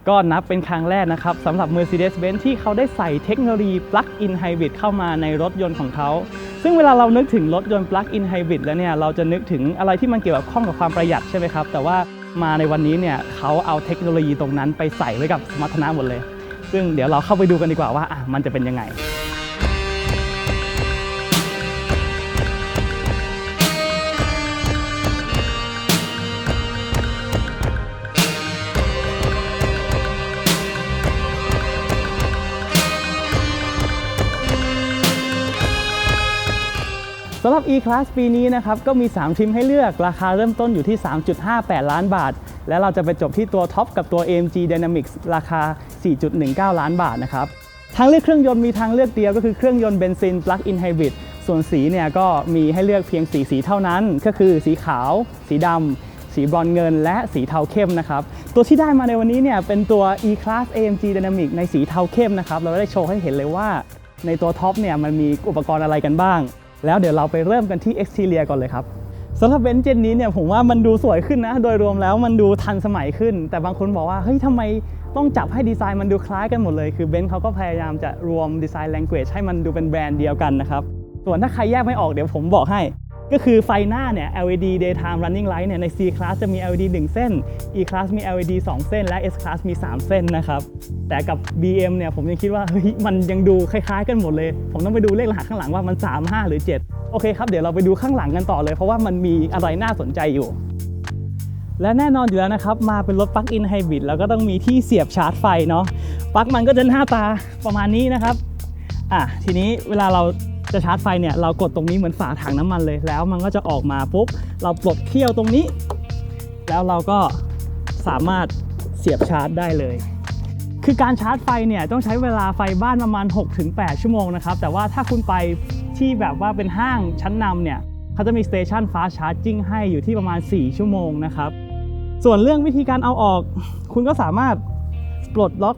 ก็นับเป็นครั้งแรกนะครับสำหรับ Mercedes-Benz ที่เขาได้ใส่เทคโนโลยี Plug-in Hybrid เข้ามาในรถยนต์ของเขาซึ่งเวลาเรานึกถึงรถยนต์ Plug-in Hybrid แล้วเนี่ยเราจะนึกถึงอะไรที่มันเกี่ยวข้องกับความประหยัดใช่ไหมครับแต่ว่ามาในวันนี้เนี่ยเขาเอาเทคโนโลยีตรงนั้นไปใส่ไว้กับสมรรถนะหมดเลยซึ่งเดี๋ยวเราเข้าไปดูกันดีกว่าว่ามันจะเป็นยังไงสำหรับ E-Class ปีนี้นะครับก็มี3ทริมให้เลือกราคาเริ่มต้นอยู่ที่ 3.58 ล้านบาทและเราจะไปจบที่ตัวท็อปกับตัว AMG Dynamics ราคา 4.19 ล้านบาทนะครับทางเลือกเครื่องยนต์มีทางเลือกเดียวก็คือเครื่องยนต์เบนซิน Plug-in Hybrid ส่วนสีเนี่ยก็มีให้เลือกเพียง4 สีเท่านั้นก็คือสีขาวสีดำสีบรอนซ์เงินและสีเทาเข้มนะครับตัวที่ได้มาในวันนี้เนี่ยเป็นตัว E-Class AMG Dynamics ในสีเทาเข้มนะครับเราได้โชว์ให้เห็นเลยว่าในตัวท็อปเนี่ยมันมีอุปกรณ์อะไรกันบ้างแล้วเดี๋ยวเราไปเริ่มกันที่ Exterior ก่อนเลยครับสำหรับเบนซ์เจนนี้เนี่ยผมว่ามันดูสวยขึ้นนะโดยรวมแล้วมันดูทันสมัยขึ้นแต่บางคนบอกว่าเฮ้ยทำไมต้องจับให้ดีไซน์มันดูคล้ายกันหมดเลยคือเบนซ์เขาก็พยายามจะรวมดีไซน์ language ให้มันดูเป็นแบรนด์เดียวกันนะครับส่วนถ้าใครแยกไม่ออกเดี๋ยวผมบอกให้ก็คือไฟหน้าเนี่ย LED daytime running light เนี่ยใน C class จะมี LED 1 เส้น E class มี LED 2 เส้นและ S class มี 3 เส้นนะครับแต่กับ BM เนี่ยผมยังคิดว่าเฮ้ยมันยังดูคล้ายๆกันหมดเลยผมต้องไปดูเลขรหัสข้างหลังว่ามัน3 5หรือ7โอเคครับเดี๋ยวเราไปดูข้างหลังกันต่อเลยเพราะว่ามันมีอะไรน่าสนใจอยู่และแน่นอนอยู่แล้วนะครับมาเป็นรถ Plug-in Hybrid แล้วก็ต้องมีที่เสียบชาร์จไฟเนาะปลั๊กมันก็จะหน้าตาประมาณนี้นะครับทีนี้เวลาเราจะชาร์จไฟเนี่ยเรากดตรงนี้เหมือนฝาถังน้ำมันเลยแล้วมันก็จะออกมาปุ๊บเราปลดเขี้ยวตรงนี้แล้วเราก็สามารถเสียบชาร์จได้เลยคือการชาร์จไฟเนี่ยต้องใช้เวลาไฟบ้านประมาณ 6-8 ชั่วโมงนะครับแต่ว่าถ้าคุณไปที่แบบว่าเป็นห้างชั้นนำเนี่ยเขาจะมีสเตชันฟาสต์ชาร์จิ่งให้อยู่ที่ประมาณ4 ชั่วโมงนะครับส่วนเรื่องวิธีการเอาออกคุณก็สามารถปลดล็อก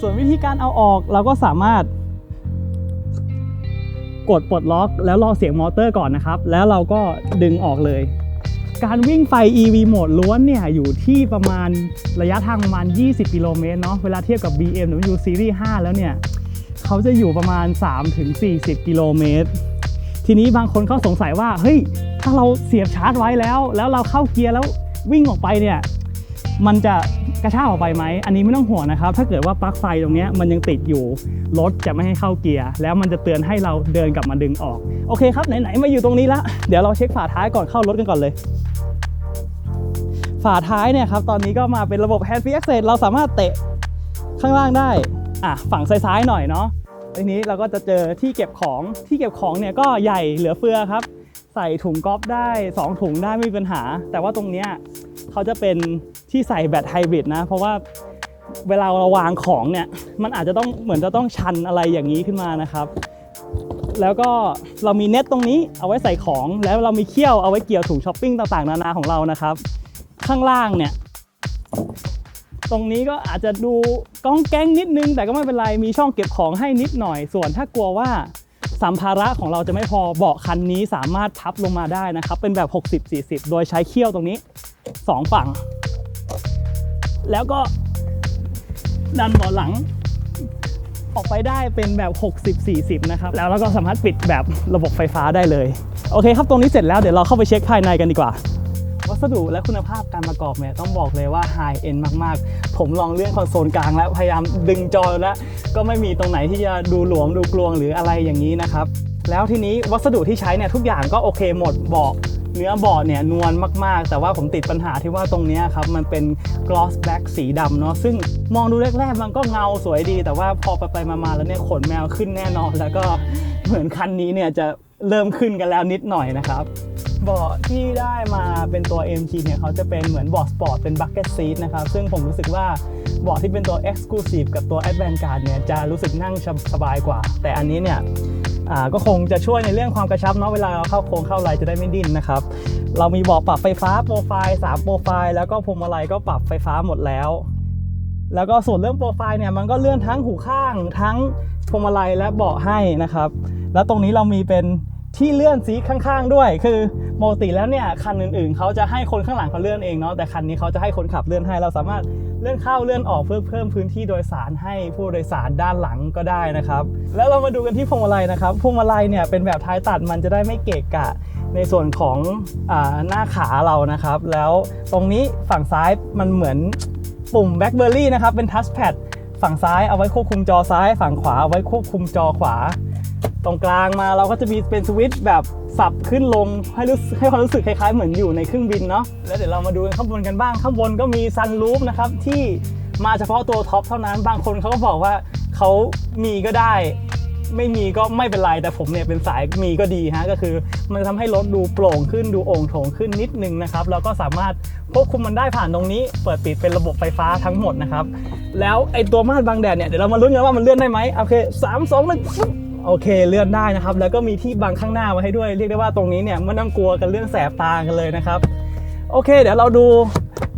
ส่วนวิธีการเอาออกเราก็สามารถกดปลดล็อกแล้วรอเสียงมอเตอร์ก่อนนะครับแล้วเราก็ดึงออกเลยการวิ่งไฟ EV โหมดล้วนเนี่ยอยู่ที่ประมาณระยะทางประมาณ20 กิโลเมตรเนาะเวลาเทียบกับ BMW Series 5 แล้วเนี่ยเขาจะอยู่ประมาณ 3-40 กิโลเมตรทีนี้บางคนเขาสงสัยว่าเฮ้ยถ้าเราเสียบชาร์จไว้แล้วเราเข้าเกียร์แล้ววิ่งออกไปเนี่ยมันจะกระชากออกไปไหมอันนี้ไม่ต้องห่วงนะครับถ้าเกิดว่าปลั๊กไฟตรงนี้มันยังติดอยู่รถจะไม่ให้เข้าเกียร์แล้วมันจะเตือนให้เราเดินกลับมาดึงออกโอเคครับไหนๆมาอยู่ตรงนี้แล้วเดี๋ยวเราเช็คฝาท้ายก่อนเข้ารถกันก่อนเลยฝาท้ายเนี่ยครับตอนนี้ก็มาเป็นระบบ Hand Free Access เราสามารถเตะข้างล่างได้ฝั่งซ้ายๆหน่อยเนาะทีนี้เราก็จะเจอที่เก็บของเนี่ยก็ใหญ่เหลือเฟือครับใส่ถุงก๊อฟได้2 ถุงได้ไม่มีปัญหาแต่ว่าตรงเนี้ยเขาจะเป็นที่ใส่แบตไฮบริดนะเพราะว่าเวลาเราวางของเนี่ยมันอาจจะต้องเหมือนจะต้องชันอะไรอย่างนี้ขึ้นมานะครับแล้วก็เรามีเน็ตตรงนี้เอาไว้ใส่ของแล้วเรามีเขี้ยวเอาไว้เกี่ยวถุงช้อปปิ้งต่างๆนานาของเรานะครับข้างล่างเนี่ยตรงนี้ก็อาจจะดูก้องแก๊งนิดนึงแต่ก็ไม่เป็นไรมีช่องเก็บของให้นิดหน่อยส่วนถ้ากลัวว่าสัมภาระของเราจะไม่พอเบาะคันนี้สามารถพับลงมาได้นะครับเป็นแบบ 60-40 โดยใช้เขี้ยวตรงนี้2 ฝั่งแล้วก็ดันเบาะหลังออกไปได้เป็นแบบ 60-40 นะครับแล้วเราก็สามารถปิดแบบระบบไฟฟ้าได้เลยโอเคครับตรงนี้เสร็จแล้วเดี๋ยวเราเข้าไปเช็คภายในกันดีกว่าวัสดุและคุณภาพการประกอบเนี่ยต้องบอกเลยว่า High End มากๆผมลองเลื่อนคอนโซลกลางแล้วพยายามดึงจอแล้วก็ไม่มีตรงไหนที่จะดูหลวมดูกลวงหรืออะไรอย่างนี้นะครับแล้วทีนี้วัสดุที่ใช้เนี่ยทุกอย่างก็โอเคหมดเบาะเนื้อเบาะเนี่ยนวลมากๆแต่ว่าผมติดปัญหาที่ว่าตรงนี้ครับมันเป็น gloss black สีดำเนาะซึ่งมองดูแรกๆมันก็เงาสวยดีแต่ว่าพอไปมาแล้วเนี่ยขนแมวขึ้นแน่นอนแล้วก็เหมือนคันนี้เนี่ยจะเริ่มขึ้นกันแล้วนิดหน่อยนะครับเบาะที่ได้มาเป็นตัว AMG เนี่ยเขาจะเป็นเหมือนเบาะสปอร์ตเป็น bucket seat นะครับซึ่งผมรู้สึกว่าเบาะที่เป็นตัว exclusive กับตัว advanced guard เนี่ยจะรู้สึกนั่งสบายกว่าแต่อันนี้เนี่ยก็คงจะช่วยในเรื่องความกระชับเนาะเวลาเราเข้าโค้งเข้าไรจะได้ไม่ดิ้นนะครับเรามีเบาะปรับไฟฟ้าโปรไฟล์3โปรไฟล์แล้วก็พวงมาลัยก็ปรับไฟฟ้าหมดแล้วก็ส่วนเรื่องโปรไฟล์เนี่ยมันก็เลื่อนทั้งหูข้างทั้งพวงมาลัยและเบาะให้นะครับแล้วตรงนี้เรามีเป็น ที่เลื่อนซีทข้างๆด้วยคือปกติแล้วเนี่ยคันอื่นๆเขาจะให้คนข้างหลังเขาเลื่อนเองเนาะแต่คันนี้เขาจะให้คนขับเลื่อนให้เราสามารถเลื่อนเข้าเลื่อนออกเพื่อเพิ่มพื้นที่โดยสารให้ผู้โดยสารด้านหลังก็ได้นะครับแล้วเรามาดูกันที่พวงมาลัยนะครับพวงมาลัยเนี่ยเป็นแบบท้ายตัดมันจะได้ไม่เกะกะในส่วนของหน้าขาเรานะครับแล้วตรงนี้ฝั่งซ้ายมันเหมือนปุ่ม BlackBerry นะครับเป็นทัชแพดฝั่งซ้ายเอาไว้ควบคุมจอซ้ายฝั่งขวาเอาไว้ควบคุมจอขวาตรงกลางมาเราก็จะมีเป็นสวิตช์แบบสับขึ้นลงให้ความรู้สึกคล้ายๆเหมือนอยู่ในเครื่องบินเนาะแล้วเดี๋ยวเรามาดูข้างบนกันบ้างข้างบนก็มีซันรูฟนะครับที่มาเฉพาะตัวท็อปเท่านั้นบางคนเขาก็บอกว่าเขามีก็ได้ไม่มีก็ไม่เป็นไรแต่ผมเนี่ยเป็นสายมีก็ดีฮะก็คือมันทำให้รถดูโปร่งขึ้นดูโอ่งโถงขึ้นนิดนึงนะครับแล้วก็สามารถควบคุมมันได้ผ่านตรงนี้เปิดปิดเป็นระบบไฟฟ้าทั้งหมดนะครับแล้วไอ้ตัวม่านบังแดดเนี่ยเดี๋ยวเรามาลุ้นกันว่ามันเลื่อนได้ไหมโอเค3 2 1โอเคเลื่อนได้นะครับแล้วก็มีที่บังข้างหน้าไว้ให้ด้วยเรียกได้ว่าตรงนี้เนี่ยไม่ต้องกลัวกันเรื่องแสบตากันเลยนะครับโอเคเดี๋ยวเราดู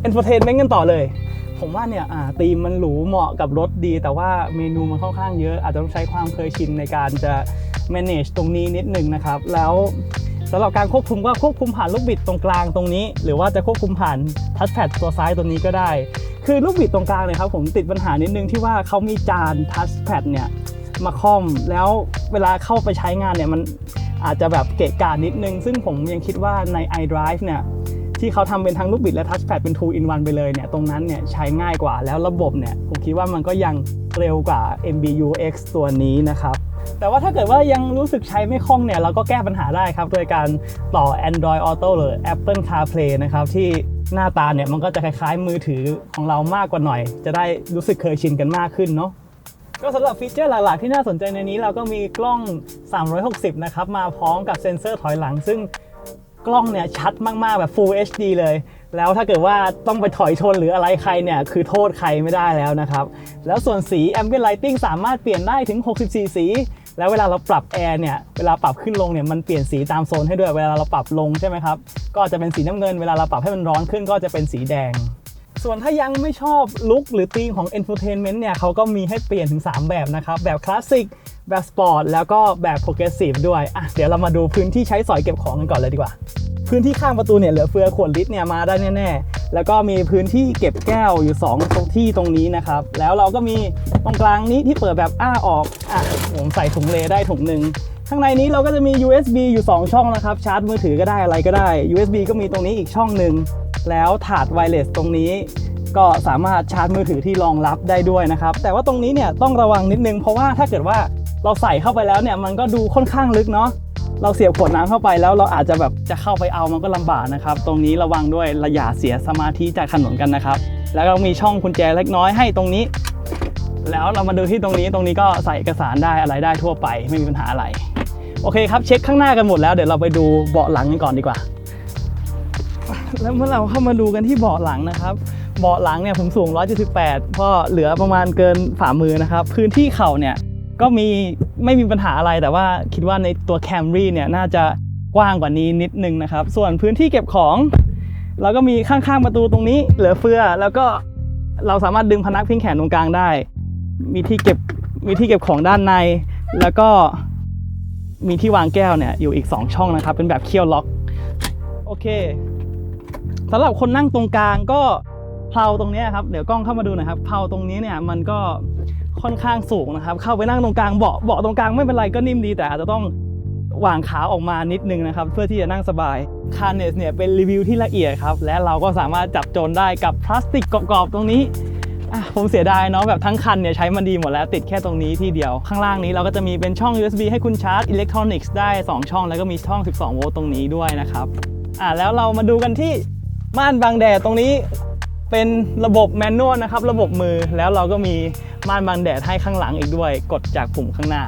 Entertainment กันต่อเลยผมว่าเนี่ยธีมมันหรูเหมาะกับรถดีแต่ว่าเมนูมันค่อนข้างเยอะอาจจะต้องใช้ความเคยชินในการจะ manage ตรงนี้นิดนึงนะครับแล้วสำหรับการควบคุมก็ควบคุมผ่านลูกบิดตรงกลางตรงนี้หรือว่าจะควบคุมผ่านทัชแพดตัวซ้ายตัวนี้ก็ได้คือลูกบิดตรงกลางเนี่ยครับผมติดปัญหานิดนึงที่ว่าเขามีจานทัชแพดเนี่ยมาค่อมแล้วเวลาเข้าไปใช้งานเนี่ยมันอาจจะแบบเกะกะนิดนึงซึ่งผมยังคิดว่าใน iDrive เนี่ยที่เขาทำเป็นทั้งลูกบิดและทัชแพดเป็น 2 in 1 ไปเลยเนี่ยตรงนั้นเนี่ยใช้ง่ายกว่าแล้วระบบเนี่ยผมคิดว่ามันก็ยังเร็วกว่า MBUX ตัวนี้นะครับแต่ว่าถ้าเกิดว่ายังรู้สึกใช้ไม่คล่องเนี่ยเราก็แก้ปัญหาได้ครับโดยการต่อ Android Auto หรือ Apple CarPlay นะครับที่หน้าตาเนี่ยมันก็จะคล้ายๆมือถือของเรามากกว่าหน่อยจะได้รู้สึกเคยชินกันมากขึ้นเนาะก็สำหรับฟีเจอร์หลักๆที่น่าสนใจในนี้เราก็มีกล้อง360นะครับมาพร้อมกับเซ็นเซอร์ถอยหลังซึ่งกล้องเนี่ยชัดมากๆแบบ Full HD เลยแล้วถ้าเกิดว่าต้องไปถอยชนหรืออะไรใครเนี่ยคือโทษใครไม่ได้แล้วนะครับแล้วส่วนสี Ambient Lighting สามารถเปลี่ยนได้ถึง64สีแล้วเวลาเราปรับแอร์เนี่ยเวลาปรับขึ้นลงเนี่ยมันเปลี่ยนสีตามโซนให้ด้วยเวลาเราปรับลงใช่ไหมครับก็จะเป็นสีน้ำเงินเวลาเราปรับให้มันร้อนขึ้นก็จะเป็นสีแดงส่วนถ้ายังไม่ชอบลุคหรือธีมของ Infotainment เนี่ยเขาก็มีให้เปลี่ยนถึง3แบบนะครับแบบคลาสสิกแบบสปอร์ตแล้วก็แบบโปรเกรสซีฟด้วยเดี๋ยวเรามาดูพื้นที่ใช้สอยเก็บของกันก่อนเลยดีกว่าพื้นที่ข้างประตูเนี่ยเหลือเฟือขวดลิตรเนี่ยมาได้แน่ๆแล้วก็มีพื้นที่เก็บแก้วอยู่2ตรงที่ตรงนี้นะครับแล้วเราก็มีตรงกลางนี้ที่เปิดแบบออกผมใส่ถุงเลได้ถุงหนึ่งข้างในนี้เราก็จะมี USB อยู่2ช่องนะครับชาร์จมือถือก็ได้อะไรก็ได้ USB ก็มีตรงนี้อีกช่องหนึ่งแล้วถาดไวเลสตรงนี้ก็สามารถชาร์จมือถือที่รองรับได้ด้วยนะครับแต่ว่าตรงนี้เนี่ยต้องระวังนิดนึงเพราะว่าถ้าเกิดว่าเราใส่เข้าไปแล้วเนี่ยมันก็ดูค่อนข้างลึกเนาะเราเสียบขวดน้ำเข้าไปแล้วเราอาจจะแบบจะเข้าไปเอามันก็ลำบากนะครับตรงนี้ระวังด้วยอย่าเสียสมาธิจากถนนกันนะครับแล้วก็มีช่องกุญแจเล็กน้อยให้ตรงนี้แล้วเรามาดูที่ตรงนี้ก็ใส่เอกสารได้อะไรได้ทั่วไปไม่มีปัญหาอะไรโอเคครับเช็คข้างหน้ากันหมดแล้วเดี๋ยวเราไปดูเบาะหลังกันก่อนดีกว่าแล้วเมื่อเราเข้ามาดูกันที่เบาะหลังนะครับเบาะหลังเนี่ยผมสูง178ก็เหลือประมาณเกินฝ่ามือนะครับพื้นที่เข่าเนี่ยก็ไม่มีปัญหาอะไรแต่ว่าคิดว่าในตัว Camry เนี่ยน่าจะกว้างกว่านี้นิดนึงนะครับส่วนพื้นที่เก็บของเราก็มีข้างๆประตูตรงนี้เหลือเฟือแล้วก็เราสามารถดึงพนักพิงแขนตรงกลางได้มีที่เก็บของด้านในแล้วก็มีที่วางแก้วเนี่ยอยู่อีก2ช่องนะครับเป็นแบบเคี่ยวล็อกโอเคสำหรับคนนั่งตรงกลางก็เพลาตรงนี้ครับเดี๋ยวกล้องเข้ามาดูหน่อยครับเพลาตรงนี้เนี่ยมันก็ค่อนข้างสูงนะครับเข้าไปนั่งตรงกลางเบาะตรงกลางไม่เป็นไรก็นิ่มดีแต่อาจจะต้องวางขาออกมานิดนึงนะครับเพื่อที่จะนั่งสบาย Carnage เนี่ยเป็นรีวิวที่ละเอียดครับและเราก็สามารถจับโจรได้กับพลาสติกกรอบๆตรงนี้ผมเสียดายเนาะแบบทั้งคันเนี่ยใช้มันดีหมดแล้วติดแค่ตรงนี้ที่เดียวข้างล่างนี้เราก็จะมีเป็นช่อง USB ให้คุณชาร์จอิเล็กทรอนิกส์ได้2ช่องแล้วก็มีช่อง12โวลต์ตรงนี้ด้วยนะครับแล้วเรามาดูกันที่ม่านบังแดดตรงนี้เป็นระบบแมนนวลนะครับระบบมือแล้วเราก็มีม่านบังแดดให้ข้างหลังอีกด้วยกดจากปุ่มข้างหน้า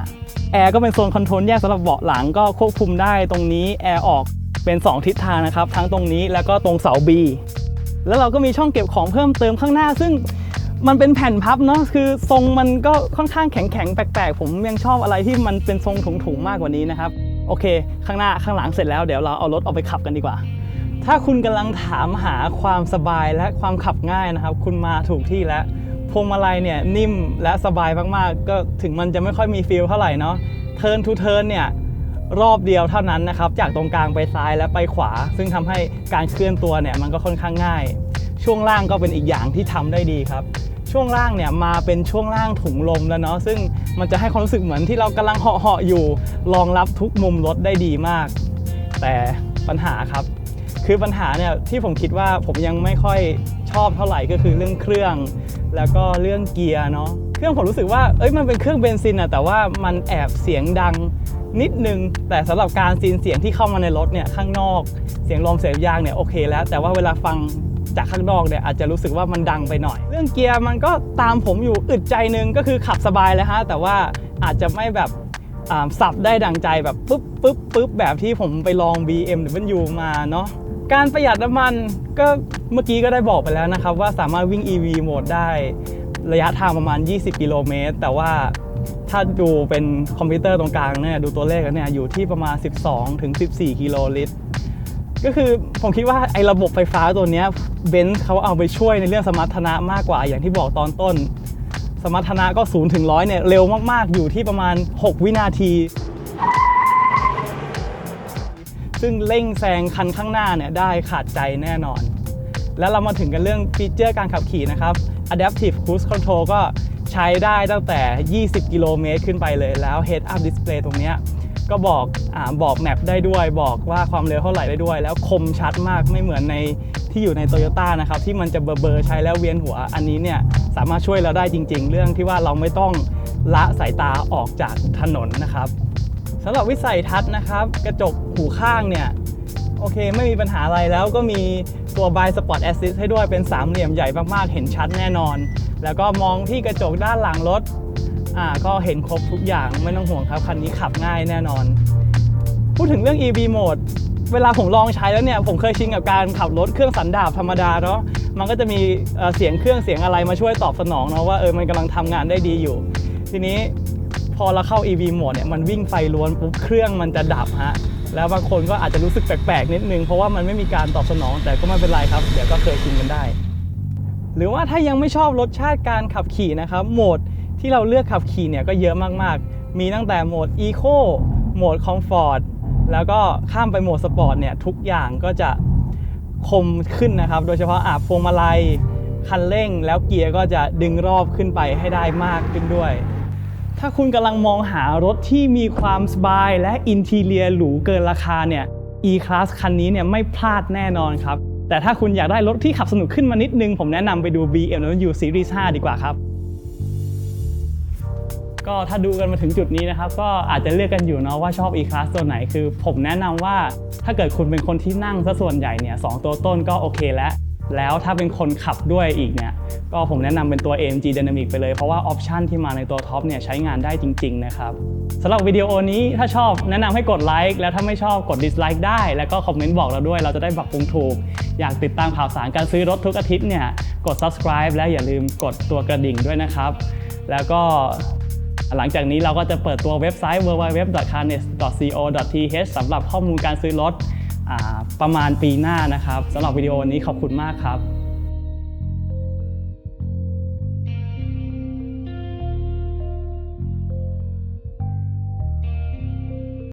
แอร์ก็เป็นโซนคอนโทรลแยกสำหรับเบาะหลังก็ควบคุมได้ตรงนี้แอร์ออกเป็น2ทิศทางนะครับทั้งตรงนี้แล้วก็ตรงเสา B แล้วเราก็มีช่องเก็บของเพิ่มเติมข้างหน้าซึ่งมันเป็นแผ่นพับเนาะคือทรงมันก็ค่อนข้างแข็งๆแปลกๆผมยังชอบอะไรที่มันเป็นทรงถุงๆมากกว่านี้นะครับโอเคข้างหน้าข้างหลังเสร็จแล้วเดี๋ยวเราเอารถออกไปขับกันดีกว่าถ้าคุณกำลังถามหาความสบายและความขับง่ายนะครับคุณมาถูกที่แล้วพวงมาลัยเนี่ยนิ่มและสบายมากๆก็ถึงมันจะไม่ค่อยมีฟีลเท่าไหร่เนาะเทิร์นทูเทิร์นเนี่ย รอบเดียวเท่านั้นนะครับจากตรงกลางไปซ้ายและไปขวาซึ่งทำให้การเคลื่อนตัวเนี่ยมันก็ค่อนข้างง่ายช่วงล่างก็เป็นอีกอย่างที่ทำได้ดีครับช่วงล่างเนี่ยมาเป็นช่วงล่างถุงลมแล้วเนาะซึ่งมันจะให้ความรู้สึกเหมือนที่เรากำลังเหาะอยู่รองรับทุกมุมรถได้ดีมากแต่ปัญหาครับคือปัญหาเนี่ยที่ผมคิดว่าผมยังไม่ค่อยชอบเท่าไหร่ก็คือเรื่องเครื่องแล้วก็เรื่องเกียร์เนาะเครื่องผมรู้สึกว่ามันเป็นเครื่องเบนซินอะแต่ว่ามันแอบเสียงดังนิดนึงแต่สำหรับการซีนเสียงที่เข้ามาในรถเนี่ยข้างนอกเสียงลมเสียงยางเนี่ยโอเคแล้วแต่ว่าเวลาฟังจากข้างนอกเนี่ยอาจจะรู้สึกว่ามันดังไปหน่อยเรื่องเกียร์มันก็ตามผมอยู่อึดใจนึงก็คือขับสบายเลยฮะแต่ว่าอาจจะไม่แบบสับได้ดังใจแบบปึ๊บแบบที่ผมไปลอง BMW มาเนาะการประหยัดน้ำมันก็เมื่อกี้ก็ได้บอกไปแล้วนะครับว่าสามารถวิ่ง EV โหมดได้ระยะทางประมาณ20 กิโลเมตรแต่ว่าถ้าดูเป็นคอมพิวเตอร์ตรงกลางเนี่ยดูตัวเลขกันเนี่ยอยู่ที่ประมาณ12-14 กิโลลิตรก็คือผมคิดว่าไอ้ระบบไฟฟ้าตัวนี้เบนซ์เขาเอาไปช่วยในเรื่องสมรรถนะมากกว่าอย่างที่บอกตอนต้นสมรรถนะก็0 ถึง 100เนี่ยเร็วมากๆอยู่ที่ประมาณ6 วินาทีซึ่งเร่งแซงคันข้างหน้าเนี่ยได้ขาดใจแน่นอนแล้วเรามาถึงกันเรื่องฟีเจอร์การขับขี่นะครับ Adaptive Cruise Control ก็ใช้ได้ตั้งแต่20 กิโลเมตรขึ้นไปเลยแล้ว Head Up Display ตรงนี้ก็บอกแมปได้ด้วยบอกว่าความเร็วเท่าไหร่ได้ด้วยแล้วคมชัดมากไม่เหมือนในที่อยู่ใน Toyota นะครับที่มันจะเบอร์ใช้แล้วเวียนหัวอันนี้เนี่ยสามารถช่วยเราได้จริงๆเรื่องที่ว่าเราไม่ต้องละสายตาออกจากถนนนะครับสำหรับวิสัยทัศน์นะครับกระจกหูข้างเนี่ยโอเคไม่มีปัญหาอะไรแล้วก็มีตัว Blind Spot Assist ให้ด้วยเป็น3เหลี่ยมใหญ่มากๆเห็นชัดแน่นอนแล้วก็มองที่กระจกด้านหลังรถก็เห็นครบทุกอย่างไม่ต้องห่วงครับคันนี้ขับง่ายแน่นอนพูดถึงเรื่อง EV Mode เวลาผมลองใช้แล้วเนี่ยผมเคยชินกับการขับรถเครื่องสันดาปธรรมดาเนาะมันก็จะมีเสียงเครื่องเสียงอะไรมาช่วยตอบสนองเนาะว่ามันกำลังทำงานได้ดีอยู่ทีนี้พอเราเข้า EV Mode เนี่ยมันวิ่งไฟล้วนปุ๊บเครื่องมันจะดับฮะแล้วบางคนก็อาจจะรู้สึกแปลกๆนิดนึงเพราะว่ามันไม่มีการตอบสนองแต่ก็ไม่เป็นไรครับเดี๋ยวก็เคยชินกันได้หรือว่าถ้ายังไม่ชอบรสชาติการขับขี่นะครับโหมดที่เราเลือกขับขี่เนี่ยก็เยอะมากๆมีตั้งแต่โหมด Eco โหมด Comfort แล้วก็ข้ามไปโหมด Sport เนี่ยทุกอย่างก็จะคมขึ้นนะครับโดยเฉพาะพวงมาลัยคันเร่งแล้วเกียร์ก็จะดึงรอบขึ้นไปให้ได้มากขึ้นด้วยถ้าคุณกำลังมองหารถที่มีความสบายและอินทีเรียหรูเกินราคาเนี่ย E-Class คันนี้เนี่ยไม่พลาดแน่นอนครับแต่ถ้าคุณอยากได้รถที่ขับสนุกขึ้นมานิดนึงผมแนะนำไปดู BMW Series 5 ดีกว่าครับก็ถ้าดูกันมาถึงจุดนี้นะครับก็อาจจะเลือกกันอยู่เนาะว่าชอบ E-Class ตัวไหนคือผมแนะนำว่าถ้าเกิดคุณเป็นคนที่นั่งซะส่วนใหญ่เนี่ย2ตัวต้นก็โอเคแล้วถ้าเป็นคนขับด้วยอีกเนี่ยก็ผมแนะนำเป็นตัว AMG Dynamic ไปเลยเพราะว่าออปชันที่มาในตัวท็อปเนี่ยใช้งานได้จริงๆนะครับสำหรับวิดีโอนี้ถ้าชอบแนะนำให้กดไลค์แล้วถ้าไม่ชอบกด dislike ได้แล้วก็คอมเมนต์บอกเราด้วยเราจะได้ปรับปรุงถูกอยากติดตามข่าวสารการซื้อรถทุกอาทิตย์เนี่ยกด subscribe และอย่าลืมกดตัวกระดิ่งด้วยนะครับแล้วก็หลังจากนี้เราก็จะเปิดตัวเว็บไซต์ www.carnage.co.th สำหรับข้อมูลการซื้อรถประมาณปีหน้านะครับสำหรับวิดีโอนี้ขอบคุณมากครับ